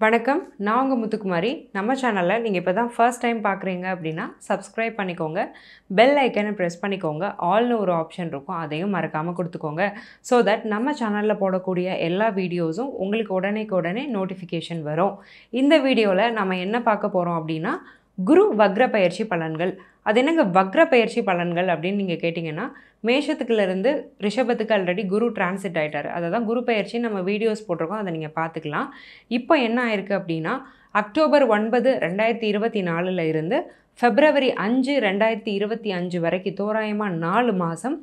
வணக்கம். நான் உங்க முத்துக்குமாரி. நம்ம சேனல்ல நீங்க இப்ப தான் ஃபர்ஸ்ட் டைம் பார்க்குறீங்க அப்படின்னா, சப்ஸ்கிரைப் பண்ணிக்கோங்க. பெல் ஐகானை பிரஸ் பண்ணிக்கோங்க. ஆல்னு ஒரு ஆப்ஷன் இருக்கும். அதையும் மறக்காம குடுத்துக்கோங்க. ஸோ தட் நம்ம சேனல்ல போடக்கூடிய எல்லா வீடியோஸும் உங்களுக்கு உடனேக்குடனே நோட்டிஃபிகேஷன் வரும். இந்த வீடியோல நம்ம என்ன பார்க்க போறோம் அப்படின்னா, குரு வக்ர பயிற்சி பலன்கள். அது என்னங்க வக்ர பயிற்சி பலன்கள் அப்படின்னு நீங்க கேட்டீங்கன்னா, மேஷத்துக்குலேருந்து ரிஷபத்துக்கு ஆல்ரெடி குரு டிரான்சிட் ஆயிட்டாரு. அததான் குரு பயிற்சி நம்ம வீடியோஸ் போட்டிருக்கோம். அதை நீங்க பார்த்துக்கலாம். இப்போ என்ன ஆயிருக்கு அப்படின்னா, அக்டோபர் 9, 2024 இருந்து பிப்ரவரி 5, 2025 வரைக்கும் தோராயமா 4 மாதம்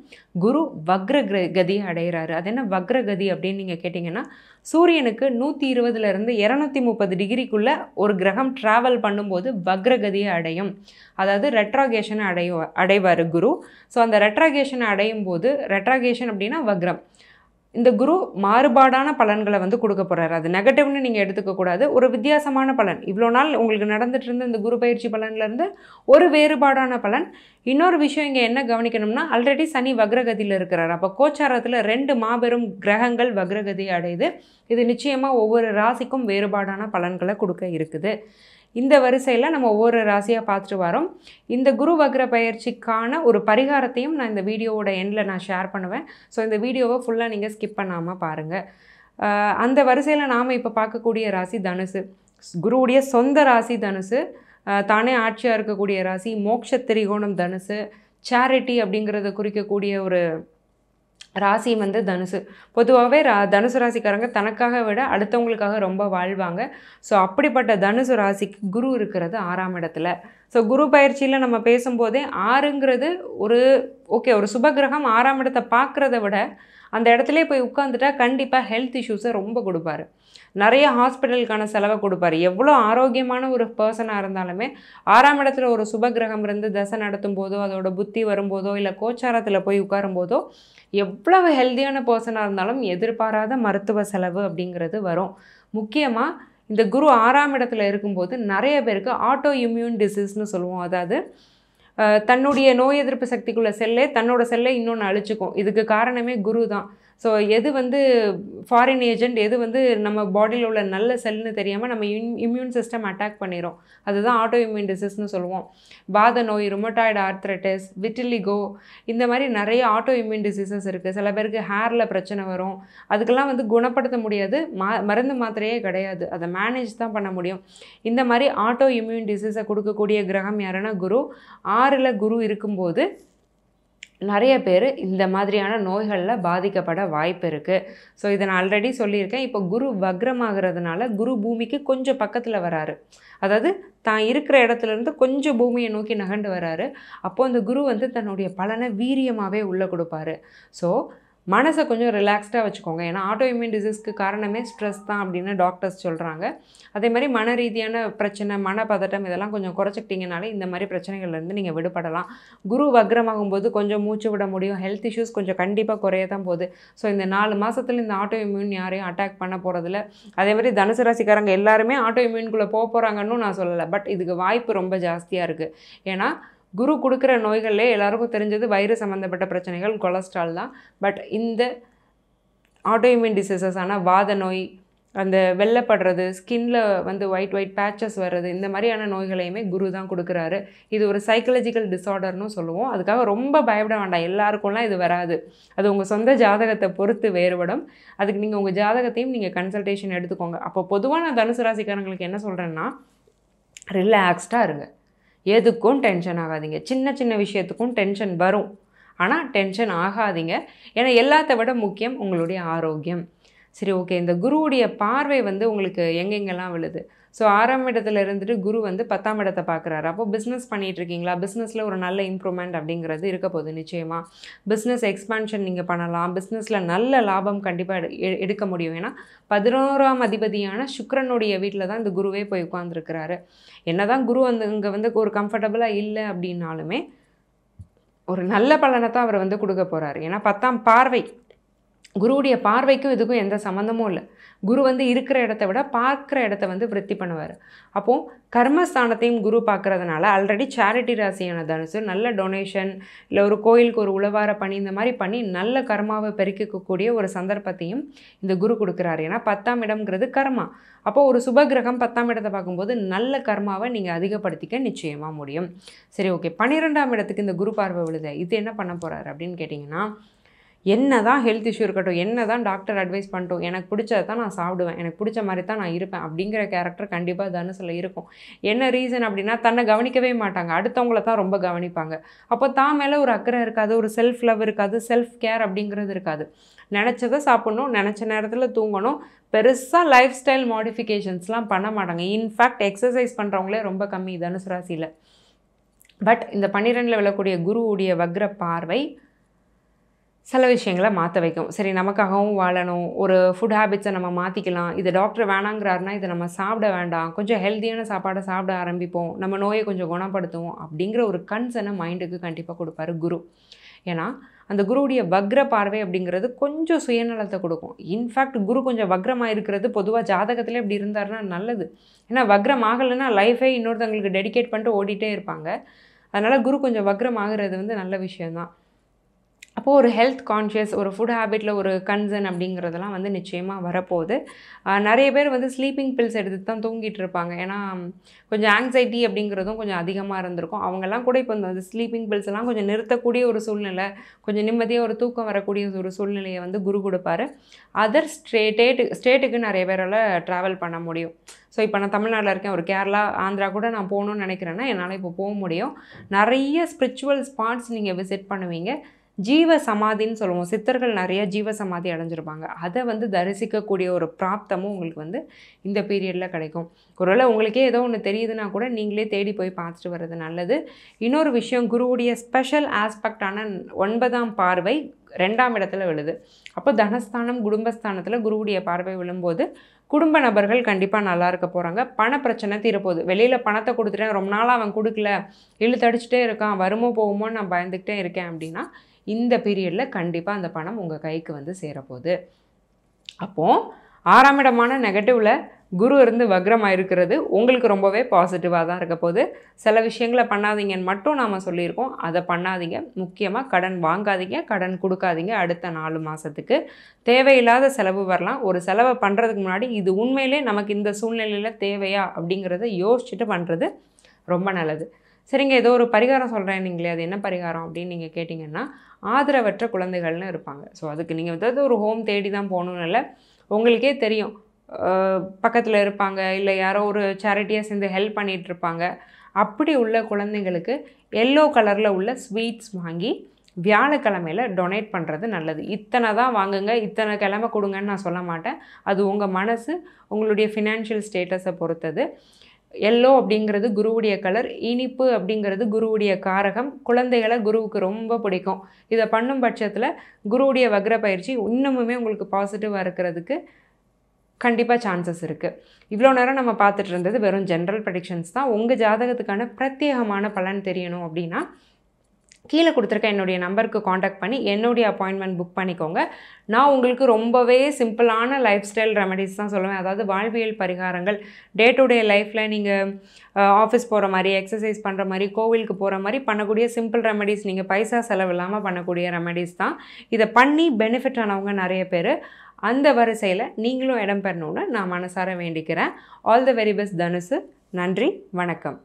குரு வக்ர கதியை அடைகிறாரு. அது என்ன வக்ரகதி அப்படின்னு நீங்கள் கேட்டிங்கன்னா, சூரியனுக்கு 120 230 டிகிரிக்குள்ள ஒரு கிரகம் ட்ராவல் பண்ணும்போது வக்ரகதியை அடையும். அதாவது ரெட்ராகேஷனை அடைவார் குரு. ஸோ அந்த ரெட்ராகேஷனை அடையும் போது, ரெட்ராகேஷன் அப்படின்னா வக்ரம், இந்த குரு மாறுபாடான பலன்களை வந்து கொடுக்க போகிறாரு. அது நெகட்டிவ்னு நீங்கள் எடுத்துக்கக்கூடாது. ஒரு வித்தியாசமான பலன். இவ்வளோ நாள் உங்களுக்கு நடந்துட்டு இருந்த இந்த குரு பயிற்சி பலன்லேருந்து ஒரு வேறுபாடான பலன். இன்னொரு விஷயம் இங்கே என்ன கவனிக்கணும்னா, ஆல்ரெடி சனி வக்ரகதியில் இருக்கிறார். அப்போ கோச்சாரத்தில் 2 மாபெரும் கிரகங்கள் வக்ரகதி அடையுது. இது நிச்சயமாக ஒவ்வொரு ராசிக்கும் வேறுபாடான பலன்களை கொடுக்க இருக்குது. இந்த வரிசையில் நம்ம ஒவ்வொரு ராசியாக பார்த்துட்டு வரோம். இந்த குரு வக்ர பயிற்சிக்கான ஒரு பரிகாரத்தையும் நான் இந்த வீடியோவோட எண்டில் நான் ஷேர் பண்ணுவேன். ஸோ இந்த வீடியோவை ஃபுல்லாக நீங்கள் ஸ்கிப் பண்ணாமல் பாருங்கள். அந்த வரிசையில் நாம் இப்போ பார்க்கக்கூடிய ராசி தனுசு. குருவுடைய சொந்த ராசி தனுசு. தானே ஆட்சியாக இருக்கக்கூடிய ராசி. மோட்ச திரிகோணம் தனுசு. சேரிட்டி அப்படிங்கிறத குறிக்கக்கூடிய ஒரு ராசி வந்து தனுசு. பொதுவாகவே தனுசு ராசிக்காரங்க தனக்காக விட அடுத்தவங்களுக்காக ரொம்ப வாழ்வாங்க. ஸோ அப்படிப்பட்ட தனுசு ராசிக்கு குரு இருக்கிறது 6ஆம் இடத்துல. ஸோ குரு பயிற்சியில் நம்ம பேசும்போதே 6ங்கிறது ஒரு சுபகிரகம் 6ஆம் இடத்தை பார்க்குறத விட அந்த இடத்துல போய் உட்காந்துட்டா கண்டிப்பாக ஹெல்த் இஷ்யூஸை ரொம்ப கொடுப்பாரு. நிறைய ஹாஸ்பிட்டலுக்கான செலவை கொடுப்பாரு. எவ்வளோ ஆரோக்கியமான ஒரு பர்சனாக இருந்தாலுமே 6ஆம் இடத்துல ஒரு சுபகிரகம் இருந்து தசை நடத்தும் போதோ, அதோட புத்தி வரும்போதோ, இல்லை கோச்சாரத்தில் போய் உட்காரும் போதோ, எவ்வளவு ஹெல்த்தியான பர்சனாக இருந்தாலும் எதிர்பாராத மருத்துவ செலவு அப்படிங்கிறது வரும். முக்கியமாக இந்த குரு 6ஆம் இடத்துல இருக்கும்போது நிறைய பேருக்கு ஆட்டோ இம்யூன் டிசீஸ்னு சொல்லுவோம். அதாவது தன்னுடைய நோய் எதிர்ப்பு சக்திக்குள்ள தன்னோட செல்லை இன்னொன்று அழிச்சுக்கும். இதுக்கு காரணமே குரு தான். ஸோ எது வந்து ஃபாரின் ஏஜென்ட், எது வந்து நம்ம பாடியில் உள்ள நல்ல செல்னு தெரியாமல் நம்ம இம்யூன் சிஸ்டம் அட்டாக் பண்ணிடும். அதுதான் ஆட்டோ இம்யூன் டிசீஸ்னு சொல்லுவோம். வாத நோய், ருமட்டாய்டு ஆர்த்ரைட்டிஸ், விட்டிலிகோ, இந்த மாதிரி நிறைய ஆட்டோ இம்யூன் டிசீசஸ் இருக்குது. சில பேருக்கு ஹேரில் பிரச்சனை வரும். அதுக்கெல்லாம் வந்து குணப்படுத்த முடியாது. மருந்து மாத்திரையே கிடையாது. அதை மேனேஜ் தான் பண்ண முடியும். இந்த மாதிரி ஆட்டோ இம்யூன் டிசீஸை கொடுக்கக்கூடிய கிரகம் யாருன்னா குரு. 6ல் குரு இருக்கும்போது நிறைய பேர் இந்த மாதிரியான நோய்களில் பாதிக்கப்பட வாய்ப்பு இருக்குது. ஸோ இதை நான் ஆல்ரெடி சொல்லியிருக்கேன். இப்போ குரு வக்ரமாகிறதுனால குரு பூமிக்கு கொஞ்சம் பக்கத்தில் வராரு. அதாவது தான் இருக்கிற இடத்துலேருந்து கொஞ்சம் பூமியை நோக்கி நகண்டு வராரு. அப்போது அந்த குரு வந்து தன்னுடைய பலனை வீரியமாகவே உள்ளே கொடுப்பாரு. ஸோ மனசை கொஞ்சம் ரிலாக்ஸ்டாக வச்சுக்கோங்க. ஏன்னா ஆட்டோ இம்யூன் டிசீஸ்க்கு காரணமே ஸ்ட்ரெஸ் தான் அப்படின்னு டாக்டர்ஸ் சொல்கிறாங்க. அதே மாதிரி மன ரீதியான பிரச்சனை, மனப்பதட்டம் இதெல்லாம் கொஞ்சம் குறைச்சிக்கிட்டிங்கனாலே இந்த மாதிரி பிரச்சனைகள்லேருந்து நீங்கள் விடுபடலாம். குரு வக்ரமாகும்போது கொஞ்சம் மூச்சு விட முடியும். ஹெல்த் இஷ்யூஸ் கொஞ்சம் கண்டிப்பாக குறைய தான் போகுது. ஸோ இந்த 4 மாதத்தில் இந்த ஆட்டோ இம்யூன் யாரையும் அட்டாக் பண்ண போகிறதில்ல. அதே மாதிரி தனுசு ராசிக்காரங்க எல்லாருமே ஆட்டோ இம்யூனுக்குள்ளே போகிறாங்கன்னு நான் சொல்லலை. பட் இதுக்கு வாய்ப்பு ரொம்ப ஜாஸ்தியாக இருக்குது. ஏன்னா குரு கொடுக்குற நோய்களே எல்லாருக்கும் தெரிஞ்சது வயிறு சம்மந்தப்பட்ட பிரச்சனைகள், கொலஸ்ட்ரால் தான். பட் இந்த ஆட்டோஇம்யூன் டிசீசஸான வாத நோய், அந்த வெள்ளைப்படுறது, ஸ்கின்ல வந்து ஒயிட் பேச்சஸ் வர்றது, இந்த மாதிரியான நோய்களையுமே குரு தான் கொடுக்குறாரு. இது ஒரு சைக்கலாஜிக்கல் டிஸார்டர்னு சொல்லுவோம். அதுக்காக ரொம்ப பயப்பட வேண்டாம். எல்லாருக்கும்லாம் இது வராது. அது உங்கள் சொந்த ஜாதகத்தை பொறுத்து வேறுபடும். அதுக்கு நீங்கள் உங்கள் ஜாதகத்தையும் நீங்கள் கன்சல்டேஷன் எடுத்துக்கோங்க. அப்போ பொதுவாக நான் தனுசு ராசிக்காரங்களுக்கு என்ன சொல்கிறேன்னா, ரிலாக்ஸ்டாக இருங்க. எதுக்கும் டென்ஷன் ஆகாதீங்க. சின்ன சின்ன விஷயத்துக்கும் டென்ஷன் வரும். ஆனால் டென்ஷன் ஆகாதீங்க. ஏன்னா எல்லாத்த விட முக்கியம் உங்களுடைய ஆரோக்கியம். சரி, ஓகே. இந்த குருவுடைய பார்வை வந்து உங்களுக்கு எங்கெங்கெல்லாம் விழுது? ஸோ 6ஆம் இடத்துல இருந்துட்டு குரு வந்து 10ஆம் இடத்தை பார்க்குறாரு. அப்போ பிஸ்னஸ் பண்ணிகிட்ருக்கீங்களா? பிஸ்னஸில் ஒரு நல்ல இம்ப்ரூவ்மெண்ட் அப்படிங்கிறது இருக்க போகுது நிச்சயமாக. பிஸ்னஸ் எக்ஸ்பான்ஷன் நீங்கள் பண்ணலாம். பிஸ்னஸில் நல்ல லாபம் கண்டிப்பாக எடுக்க முடியும். ஏன்னா 11ஆம் அதிபதியான சுக்கிரனுடைய வீட்டில் தான் இந்த குருவே போய் உட்கார்ந்துருக்கிறாரு. என்ன தான் குரு வந்து இங்கே வந்து ஒரு கம்ஃபர்டபுளாக இல்லை அப்படின்னாலுமே ஒரு நல்ல பலனை தான் அவர் வந்து கொடுக்க போகிறாரு. ஏன்னா 10ஆம் பார்வை குருவுடைய பார்வைக்கும் இதுக்கும் எந்த சம்மந்தமும் இல்லை. குரு வந்து இருக்கிற இடத்த விட பார்க்குற இடத்த வந்து விருத்தி பண்ணுவார். அப்போது கர்மஸ்தானத்தையும் குரு பார்க்குறதுனால ஆல்ரெடி சேரிட்டி ராசியான தனுசு நல்ல டொனேஷன் இல்லை ஒரு கோயிலுக்கு ஒரு உழவார பணி இந்த மாதிரி பண்ணி நல்ல கர்மாவை பெருக்கிக்கக்கூடிய ஒரு சந்தர்ப்பத்தையும் இந்த குரு கொடுக்குறாரு. ஏன்னா 10ஆம் இடம்ங்கிறது கர்மா. அப்போது ஒரு சுபகிரகம் 10ஆம் இடத்தை பார்க்கும்போது நல்ல கர்மாவை நீங்கள் அதிகப்படுத்திக்க நிச்சயமாக முடியும். சரி, ஓகே. 12ஆம் இடத்துக்கு இந்த குரு பார்வை விழுது. இது என்ன பண்ண போகிறாரு அப்படின்னு கேட்டிங்கன்னா, என்ன தான் ஹெல்த் இஷ்யூ இருக்கட்டும், என்ன தான் டாக்டர் அட்வைஸ் பண்ணிட்டோம், எனக்கு பிடிச்சதை தான் நான் சாப்பிடுவேன், எனக்கு பிடிச்ச மாதிரி தான் நான் இருப்பேன் அப்படிங்கிற கேரக்டர் கண்டிப்பாக தனுசில் இருக்கும். என்ன ரீசன் அப்படின்னா, தன்னை கவனிக்கவே மாட்டாங்க, அடுத்தவங்கள தான் ரொம்ப கவனிப்பாங்க. அப்போ தான் மேலே ஒரு அக்கறை இருக்காது, ஒரு செல்ஃப் லவ் இருக்காது, செல்ஃப் கேர் அப்படிங்கிறது இருக்காது. நினச்சதை சாப்பிட்ணும், நினச்ச நேரத்தில் தூங்கணும், பெருசாக லைஃப் ஸ்டைல் மாடிஃபிகேஷன்ஸ்லாம் பண்ண மாட்டாங்க. இன்ஃபேக்ட் எக்ஸசைஸ் பண்ணுறவங்களே ரொம்ப கம்மி தனுசு ராசியில். பட் இந்த 12ல் விழக்கூடிய குருவுடைய வக்ர பார்வை சில விஷயங்களை மாற்ற வைக்கும். சரி, நமக்காகவும் வாழணும், ஒரு ஃபுட் ஹேபிட்ஸை நம்ம மாற்றிக்கலாம், இது டாக்டர் வேணாங்கிறாருனா இதை நம்ம சாப்பிட வேண்டாம், கொஞ்சம் ஹெல்த்தியான சாப்பாடை சாப்பிட ஆரம்பிப்போம், நம்ம நோயை கொஞ்சம் குணப்படுத்துவோம் அப்படிங்கிற ஒரு கன்சர்னை மைண்டுக்கு கண்டிப்பாக கொடுப்பாரு குரு. ஏன்னா அந்த குருவுடைய வக்ர பார்வை அப்படிங்கிறது கொஞ்சம் சுயநலத்தை கொடுக்கும். இன்ஃபேக்ட் குரு கொஞ்சம் வக்ரமாக இருக்கிறது பொதுவாக ஜாதகத்தில் இப்படி இருந்தாருன்னா நல்லது. ஏன்னா வக்ரம் ஆகலைன்னா லைஃபே இன்னொருத்தவங்களுக்கு டெடிகேட் பண்ணிட்டு ஓடிட்டே இருப்பாங்க. அதனால் குரு கொஞ்சம் வக்ரம் ஆகிறது வந்து நல்ல விஷயந்தான். அப்போது ஒரு ஹெல்த் கான்ஷியஸ், ஒரு ஃபுட் ஹேபிட்டில் ஒரு கன்சர்ன் அப்படிங்கிறதெல்லாம் வந்து நிச்சயமாக வரப்போகுது. நிறைய பேர் வந்து ஸ்லீப்பிங் பில்ஸ் எடுத்து தான் தூங்கிட்டு இருப்பாங்க. ஏன்னா கொஞ்சம் ஆங்ஸைட்டி அப்படிங்கிறதும் கொஞ்சம் அதிகமாக இருந்திருக்கும். அவங்கெல்லாம் கூட இப்போ இந்த ஸ்லீப்பிங் பில்ஸ் எல்லாம் கொஞ்சம் நிறுத்தக்கூடிய ஒரு சூழ்நிலை, கொஞ்சம் நிம்மதியாக ஒரு தூக்கம் வரக்கூடிய ஒரு சூழ்நிலையை வந்து குரு கொடுப்பாரு. அதர் ஸ்டேட்டுக்கு நிறைய பேரால் ட்ராவல் பண்ண முடியும். ஸோ இப்போ நான் தமிழ்நாட்டில் இருக்கேன், ஒரு கேரளா, ஆந்திரா கூட நான் போகணுன்னு நினைக்கிறேன்னா என்னால் இப்போ போக முடியும். நிறைய ஸ்பிரிச்சுவல் ஸ்பாட்ஸ் நீங்கள் விசிட் பண்ணுவீங்க. ஜீவ சமாதின்னு சொல்லுவோம், சித்தர்கள் நிறைய ஜீவ சமாதி அடைஞ்சிருப்பாங்க. அதை வந்து தரிசிக்கக்கூடிய ஒரு பிராப்தமும் உங்களுக்கு வந்து இந்த பீரியடில் கிடைக்கும். ஒருவேளை உங்களுக்கே ஏதோ ஒன்று தெரியுதுன்னா கூட நீங்களே தேடி போய் பார்த்துட்டு வர்றது நல்லது. இன்னொரு விஷயம், குருவுடைய ஸ்பெஷல் ஆஸ்பெக்டான 9ஆம் பார்வை 2ஆம் இடத்துல விழுது. அப்போ தனஸ்தானம் குடும்பஸ்தானத்தில் குருவுடைய பார்வை விழும்போது குடும்ப நபர்கள் கண்டிப்பாக நல்லா இருக்க போகிறாங்க. பண பிரச்சனை தீரப்போகுது. வெளியில் பணத்தை கொடுத்துட்டேன், ரொம்ப நாளாக அவன் கொடுக்கல, இழுத்தடிச்சிட்டே இருக்கான், வருமோ போகுமோன்னு நான் பயந்துக்கிட்டே இருக்கேன் அப்படின்னா இந்த பீரியடில் கண்டிப்பாக அந்த பணம் உங்கள் கைக்கு வந்து சேரப்போகுது. அப்போது 6ஆம் இடமான நெகட்டிவில் குரு இருந்து வக்ரமாக இருக்கிறது உங்களுக்கு ரொம்பவே பாசிட்டிவாக தான் இருக்க போகுது. சில விஷயங்களை பண்ணாதீங்கன்னு மட்டும் நாம் சொல்லியிருக்கோம், அதை பண்ணாதீங்க. முக்கியமாக கடன் வாங்காதீங்க, கடன் கொடுக்காதீங்க. அடுத்த 4 மாதத்துக்கு தேவையில்லாத செலவு வரலாம். ஒரு செலவை பண்ணுறதுக்கு முன்னாடி இது உண்மையிலே நமக்கு இந்த சூழ்நிலையில் தேவையா அப்படிங்கிறத யோசிச்சுட்டு பண்ணுறது ரொம்ப நல்லது. சரிங்க, ஏதோ ஒரு பரிகாரம் சொல்கிறேன் நீங்களே, அது என்ன பரிகாரம் அப்படின்னு நீங்கள் கேட்டிங்கன்னா, ஆதரவற்ற குழந்தைகள்னு இருப்பாங்க. ஸோ அதுக்கு நீங்கள் ஏதாவது ஒரு ஹோம் தேடி தான் போகணுன்னு இல்லை, உங்களுக்கே தெரியும், பக்கத்தில் இருப்பாங்க, இல்லை யாரோ ஒரு சேரிட்டியாக சேர்ந்து ஹெல்ப் பண்ணிகிட்ருப்பாங்க. அப்படி உள்ள குழந்தைங்களுக்கு எல்லோ கலரில் உள்ள ஸ்வீட்ஸ் வாங்கி வியாழக்கிழமையில் டொனேட் பண்ணுறது நல்லது. இத்தனை தான் வாங்குங்க, இத்தனை கிழமை கொடுங்கன்னு நான் சொல்ல மாட்டேன். அது உங்கள் மனசு, உங்களுடைய ஃபினான்ஷியல் ஸ்டேட்டஸை பொறுத்தது. எல்லோ அப்படிங்கிறது குருவுடைய கலர், இனிப்பு அப்படிங்கிறது குருவுடைய காரகம். குழந்தைகளை குருவுக்கு ரொம்ப பிடிக்கும். இதை பண்ணும் பட்சத்தில் குருவுடைய வக்ர பயிற்சி இன்னமுமே உங்களுக்கு பாசிட்டிவாக இருக்கிறதுக்கு கண்டிப்பாக சான்சஸ் இருக்குது. இவ்வளோ நேரம் நம்ம பார்த்துட்டு இருந்தது வெறும் ஜென்ரல் ப்ரெடிக்ஷன்ஸ் தான். உங்கள் ஜாதகத்துக்கான பிரத்யேகமான பலன் தெரியணும் அப்படின்னா கீழே கொடுத்துருக்க என்னுடைய நம்பருக்கு காண்டாக்ட் பண்ணி என்னுடைய அப்பாயின்மெண்ட் புக் பண்ணிக்கோங்க. நான் உங்களுக்கு ரொம்பவே சிம்பிளான லைஃப் ஸ்டைல் ரெமெடிஸ் தான் சொல்லுவேன். அதாவது வாழ்வியல் பரிகாரங்கள், டே டு டே லைஃப்பில் நீங்கள் ஆஃபீஸ் போகிற மாதிரி, எக்ஸசைஸ் பண்ணுற மாதிரி, கோவிலுக்கு போகிற மாதிரி பண்ணக்கூடிய சிம்பிள் ரெமெடிஸ், நீங்கள் பைசா செலவு இல்லாமல் பண்ணக்கூடிய ரெமெடிஸ் தான். இதை பண்ணி பெனிஃபிட் ஆனவங்க நிறைய பேர். அந்த வரிசையில் நீங்களும் இடம் பெறணும்னு நான் மனசார வேண்டிக்கிறேன். ஆல் தி வெரி பெஸ்ட் தனுசு. நன்றி, வணக்கம்.